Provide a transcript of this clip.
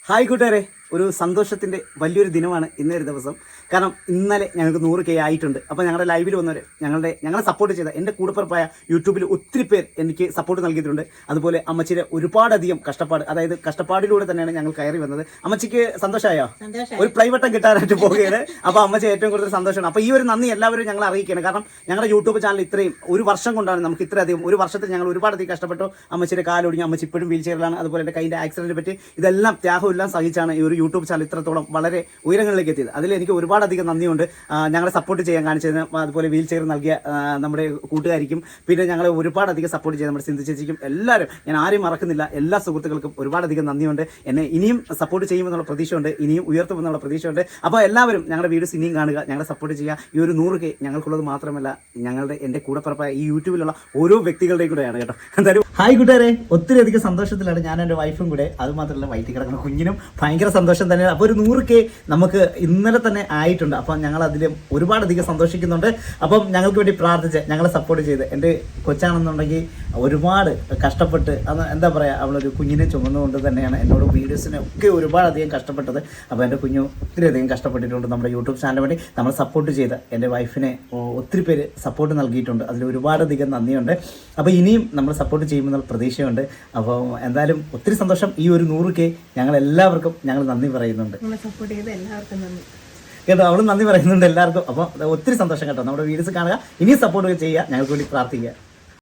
Hi കൂട്ടുകാരെ, ഒരു സന്തോഷത്തിൻ്റെ വലിയൊരു ദിനമാണ് ഇന്നൊരു ദിവസം. കാരണം ഇന്നലെ ഞങ്ങൾക്ക് 100K ആയിട്ടുണ്ട്. അപ്പോൾ ഞങ്ങളുടെ ലൈവിൽ വന്നവർ ഞങ്ങളെ സപ്പോർട്ട് ചെയ്ത എൻ്റെ കൂടപ്പിറപ്പായ യൂട്യൂബിൽ ഒത്തിരി പേർ എനിക്ക് സപ്പോർട്ട് നൽകിയിട്ടുണ്ട്. അതുപോലെ അമ്മച്ചിയുടെ ഒരുപാടധികം കഷ്ടപ്പാട്, അതായത് കഷ്ടപ്പാടിലൂടെ തന്നെയാണ് ഞങ്ങൾ കയറി വന്നത്. അമ്മച്ചിക്ക് സന്തോഷമായോ? ഒരു പ്ലൈവട്ടം കിട്ടാനായിട്ട് പോകുകയാണ്. അപ്പോൾ അമ്മച്ചി ഏറ്റവും കൂടുതൽ സന്തോഷമാണ്. അപ്പോൾ ഈ ഒരു നന്ദി എല്ലാവരും ഞങ്ങൾ അറിയിക്കുകയാണ്. കാരണം ഞങ്ങളുടെ യൂട്യൂബ് ചാനൽ ഇത്രയും ഒരു വർഷം കൊണ്ടാണ് നമുക്ക് ഇത്രയധികം, ഒരു വർഷത്തിൽ ഞങ്ങൾ ഒരുപാടധികം കഷ്ടപ്പെട്ടു. അമ്മച്ചിയുടെ കാലൊടിഞ്ഞു, അമ്മച്ചി ഇപ്പോഴും വീൽ ചെയറിലാണ്. അതുപോലെ എൻ്റെ കൈൻ്റെ ആക്സിഡൻറ്റിനെ പറ്റി ഇതെല്ലാം ത്യാഗമെല്ലാം സഹിച്ചാണ് ഈ ഒരു യൂട്യൂബ് ചാനൽ ഇത്രത്തോളം വളരെ ഉയരങ്ങളിലേക്ക് എത്തിയത്. അതിൽ എനിക്ക് ഒരുപാടധികം നന്ദിയുണ്ട്. ഞങ്ങളെ സപ്പോർട്ട് ചെയ്യാൻ കാണിച്ചതിന്, അതുപോലെ വീൽ ചെയർ നൽകിയ നമ്മുടെ കൂട്ടുകാരിക്കും, പിന്നെ ഞങ്ങളെ ഒരുപാടധികം സപ്പോർട്ട് ചെയ്ത നമ്മുടെ സിന്ധു ചേച്ചിക്കും, എല്ലാവരും, ഞാൻ ആരെയും മറക്കുന്നില്ല, എല്ലാ സുഹൃത്തുക്കൾക്കും ഒരുപാടധികം നന്ദിയുണ്ട്. എന്നെ ഇനിയും സപ്പോർട്ട് ചെയ്യുമെന്നുള്ള പ്രതീക്ഷയുണ്ട്, ഇനിയും ഉയർത്തുമെന്നുള്ള പ്രതീക്ഷയുണ്ട്. അപ്പോൾ എല്ലാവരും ഞങ്ങളുടെ വീഡിയോസ് ഇനിയും കാണുക, ഞങ്ങളെ സപ്പോർട്ട് ചെയ്യുക. ഈ ഒരു 100K ഞങ്ങൾക്കുള്ളത് മാത്രമല്ല, എൻ്റെ കൂടപ്പിറപ്പായ ഈ യൂട്യൂബിലുള്ള ഓരോ വ്യക്തികളുടെയും കൂടെയാണ് കേട്ടോ. എന്തായാലും ഹായ് കൂട്ടുകാരെ, ഒത്തിരി അധികം സന്തോഷത്തിലാണ് ഞാൻ എൻ്റെ വൈഫും കൂടെ. അതുമാത്രമല്ല വയറ്റിൽ കിടക്കുന്ന കുഞ്ഞിനും ഭയങ്കര സന്തോഷം തന്നെയാണ്. അപ്പോൾ ഒരു 100K നമുക്ക് ഇന്നലെ തന്നെ ആയിട്ടുണ്ട്. അപ്പം ഞങ്ങൾ അതിലും ഒരുപാടധികം സന്തോഷിക്കുന്നുണ്ട്. അപ്പം ഞങ്ങൾക്ക് വേണ്ടി പ്രാർത്ഥിച്ച് ഞങ്ങളെ സപ്പോർട്ട് ചെയ്ത്, എൻ്റെ കൊച്ചാണെന്നുണ്ടെങ്കിൽ ഒരുപാട് കഷ്ടപ്പെട്ട്, അത് എന്താ പറയുക, അവളൊരു കുഞ്ഞിനെ ചുമന്നുകൊണ്ട് തന്നെയാണ് എന്നോട് വീഡിയോസിനൊക്കെ ഒരുപാടധികം കഷ്ടപ്പെട്ടത്. അപ്പോൾ എൻ്റെ കുഞ്ഞു ഒത്തിരി അധികം കഷ്ടപ്പെട്ടിട്ടുണ്ട്. നമ്മുടെ യൂട്യൂബ് ചാനലിന് വേണ്ടി നമ്മൾ സപ്പോർട്ട് ചെയ്ത് എൻ്റെ വൈഫിനെ ഒത്തിരി പേര് സപ്പോർട്ട് നൽകിയിട്ടുണ്ട്. അതിൽ ഒരുപാടധികം നന്ദിയുണ്ട്. അപ്പോൾ ഇനിയും നമ്മൾ സപ്പോർട്ട് ചെയ്യുമെന്നുള്ള പ്രതീക്ഷയുണ്ട്. അപ്പോൾ എന്തായാലും ഒത്തിരി സന്തോഷം. ഈ ഒരു 100K ഞങ്ങൾ എല്ലാവർക്കും ഞങ്ങൾ നന്ദി പറയുന്നുണ്ട്. സപ്പോർട്ട് ചെയ്ത് എല്ലാവർക്കും നന്ദി കേട്ടോ. അവളും നന്ദി പറയുന്നുണ്ട് എല്ലാവർക്കും. അപ്പോൾ ഒത്തിരി സന്തോഷം കേട്ടോ. നമ്മുടെ വീഡിയോസ് കാണുക, ഇനിയും സപ്പോർട്ട് ചെയ്യുക, ഞങ്ങൾക്ക് വേണ്ടി പ്രാർത്ഥിക്കുക.